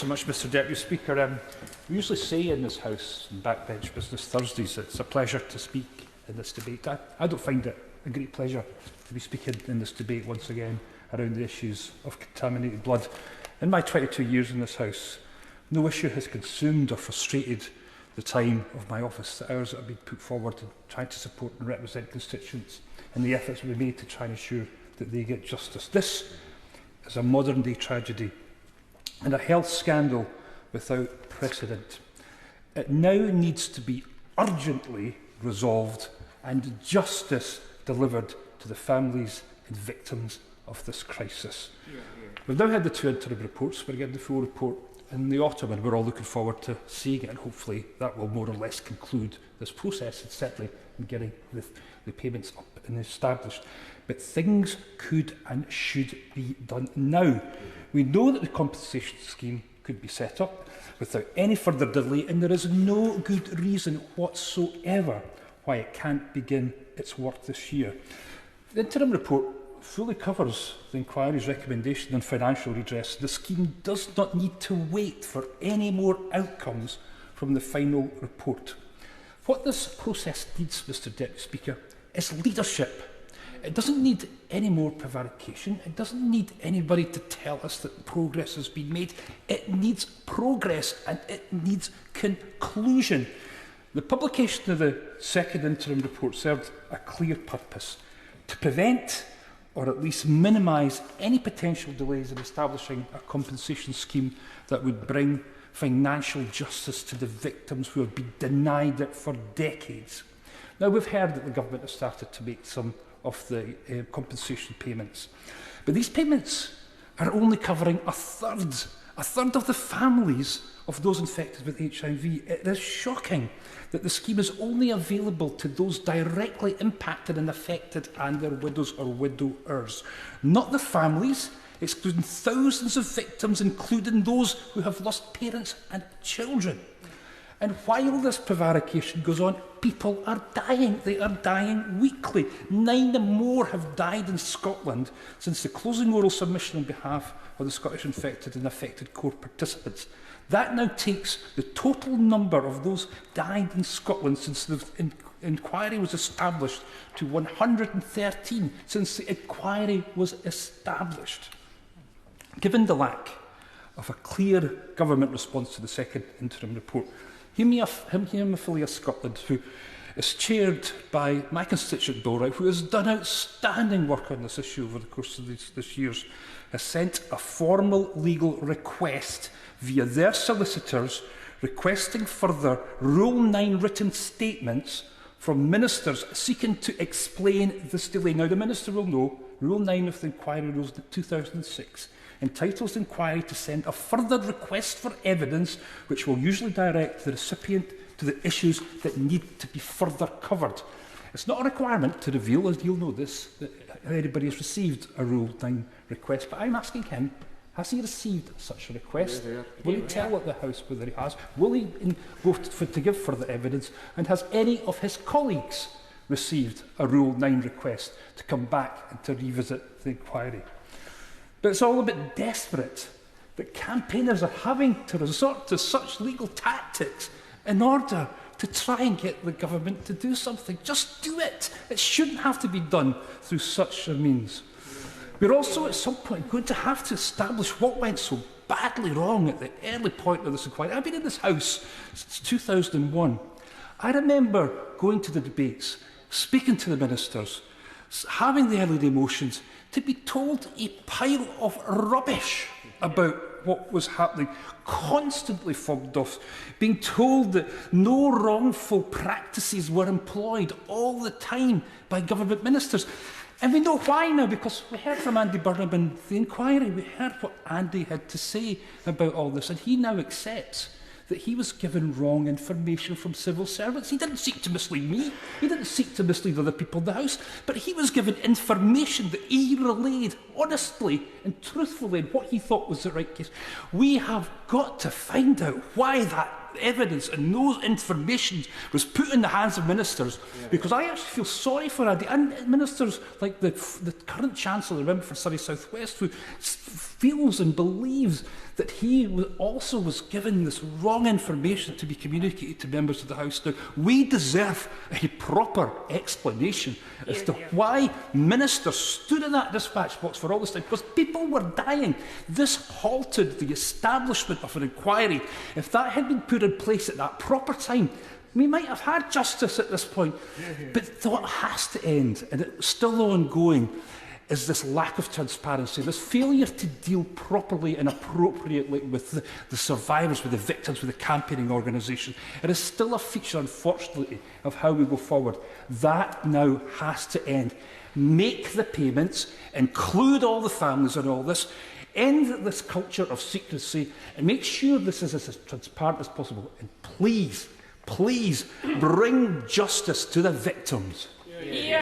So much, Mr Deputy Speaker. We usually say in this House, on Backbench Business Thursdays, it's a pleasure to speak in this debate. I don't find it a great pleasure to be speaking in this debate once again around the issues of contaminated blood. In my 22 years in this House, no issue has consumed or frustrated the time of my office, the hours that have been put forward in trying to support and represent constituents and the efforts we made to try and ensure that they get justice. This is a modern day tragedy and a health scandal without precedent. It now needs to be urgently resolved and justice delivered to the families and victims of this crisis. We've now had the two interim reports. We're getting the full report in the autumn, and we're all looking forward to seeing it, and hopefully that will more or less conclude this process, and certainly in getting the payments up and established. But things could and should be done now. We know that the compensation scheme could be set up without any further delay, and there is no good reason whatsoever why it can't begin its work this year. The interim report fully covers the inquiry's recommendation on financial redress. The scheme does not need to wait for any more outcomes from the final report. What this process needs, Mr Deputy Speaker, is leadership. It doesn't need any more prevarication. It doesn't need anybody to tell us that progress has been made. It needs progress and it needs conclusion. The publication of the second interim report served a clear purpose: to prevent or at least minimise any potential delays in establishing a compensation scheme that would bring financial justice to the victims who have been denied it for decades. Now, we've heard that the government has started to make some of the compensation payments, but these payments are only covering a third of the families of those infected with HIV. It is shocking that the scheme is only available to those directly impacted and affected and their widows or widowers, not the families, excluding thousands of victims, including those who have lost parents and children. And while this prevarication goes on, people are dying. They are dying weekly. 9 more have died in Scotland since the closing oral submission on behalf of the Scottish infected and affected core participants. That now takes the total number of those died in Scotland since the inquiry was established to 113 since the inquiry was established. Given the lack of a clear government response to the second interim report, Haemophilia Scotland, who is chaired by my constituent Bill Wright, who has done outstanding work on this issue over the course of this year, has sent a formal legal request via their solicitors requesting further Rule 9 written statements from ministers seeking to explain this delay. Now, the minister will know Rule 9 of the Inquiry Rules of 2006 entitles the inquiry to send a further request for evidence, which will usually direct the recipient to the issues that need to be further covered. It's not a requirement to reveal, as you'll know this, that anybody has received a Rule 9 request, but I'm asking him, has he received such a request? Will he tell the House whether he has? Will he go to give further evidence? And has any of his colleagues received a Rule 9 request to come back and to revisit the inquiry? But it's all a bit desperate that campaigners are having to resort to such legal tactics in order to try and get the government to do something. Just do it. It shouldn't have to be done through such a means. We're also at some point going to have to establish what went so badly wrong at the early point of this inquiry. I've been in this House since 2001. I remember going to the debates, speaking to the ministers, having the early motions, to be told a pile of rubbish about what was happening, constantly fobbed off, being told that no wrongful practices were employed all the time by government ministers. And we know why now, because we heard from Andy Burnham in the inquiry. We heard what Andy had to say about all this, and he now accepts that he was given wrong information from civil servants. He didn't seek to mislead me. He didn't seek to mislead other people in the House, but he was given information that he relayed honestly and truthfully in what he thought was the right case. We have got to find out why that evidence and those information was put in the hands of ministers, because I actually feel sorry for Andy and ministers like the current Chancellor, remember, for Surrey South West, who feels and believes that he also was given this wrong information to be communicated to members of the House. Now, we deserve a proper explanation as to why ministers stood in that dispatch box for all this time, because people were dying. This halted the establishment of an inquiry. If that had been put in place at that proper time, we might have had justice at this point. But what has to end, and it's still ongoing, is this lack of transparency, this failure to deal properly and appropriately with the survivors, with the victims, with the campaigning organisation. It is still a feature, unfortunately, of how we go forward. That now has to end. Make the payments, include all the families in all this, end this culture of secrecy, and make sure this is as transparent as possible. And please, please bring justice to the victims.